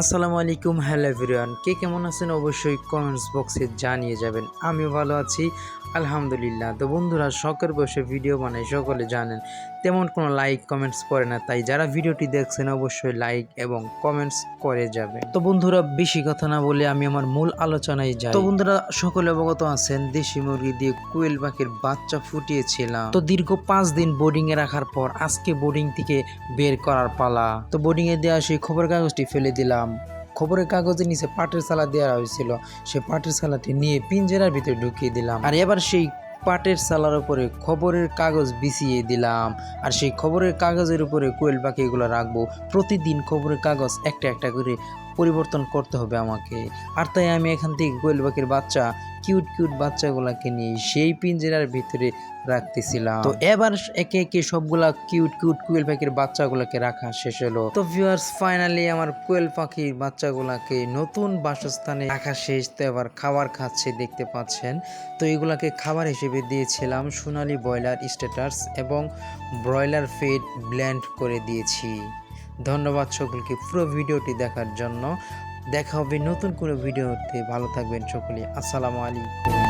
আসসালামু আলাইকুম, hello everyone. কে কেমন আছেন অবশ্যই কমেন্টস বক্সে জানিয়ে যাবেন। আমি ভালো আছি আলহামদুলিল্লাহ। তো বন্ধুরা, শখের বসে ভিডিও বানাই, সকলে জানেন তেমন কোনো লাইক কমেন্টস করে না, তাই যারা ভিডিওটি দেখছেন অবশ্যই লাইক এবং কমেন্টস করে যাবেন। তো বন্ধুরা, বেশি কথা না বলে আমি আমার মূল আলোচনায় যাই। তো বন্ধুরা, সকলে অবগত আছেন দেশি মুরগি দিয়ে কোয়েল পাখির বাচ্চা ফুটিয়েছিলাম। তো দীর্ঘ 5 দিন বোর্ডিং এ রাখার পর আজকে বোর্ডিং থেকে বের করার পালা। তো বোর্ডিং এ দেওয়া সেই খবরের কাগজটি ফেলে দিলাম। খবরের কাগজের নিচে পাটের সালা দেওয়া হয়েছিল, সে পাটের সালাটি নিয়ে পিঞ্জেরার ভিতরে ঢুকিয়ে দিলাম। আর এবার সেই পাটের সালার উপরে খবরের কাগজ বিছিয়ে দিলাম। আর সেই খবরের কাগজের উপরে কোয়েল পাখি এগুলো রাখবো। প্রতিদিন খবরের কাগজ একটা একটা করে পরিবর্তন করতে হবে আমাকে। আর তাই আমি এখান থেকে কোয়েল পাখির বাচ্চা, কিউট বাচ্চাগুলাকে নিয়ে সেই পিঞ্জেরার ভিতরে রাখতেছিলাম। তো এবার একে একে সবগুলা কিউট কোয়েল পাখির বাচ্চাগুলোকে রাখা শেষ হলো। তো ভিউয়ার্স, ফাইনালি আমার কোয়েল পাখির বাচ্চাগুলাকে নতুন বাসস্থানে রাখা শেষ। তো এবার খাবার খাচ্ছে, দেখতে পাচ্ছেন। তো এগুলাকে খাবার হিসেবে দিয়েছিলাম সোনালী ব্রয়লার স্ট্যাটাস এবং ব্রয়লার ফিড ব্লেন্ড করে দিয়েছি। ধন্যবাদ সকলকে পুরো ভিডিওটি দেখার জন্য। দেখা হবে নতুন কোনো ভিডিওতে। ভালো থাকবেন সকলে। আসসালামু আলাইকুম।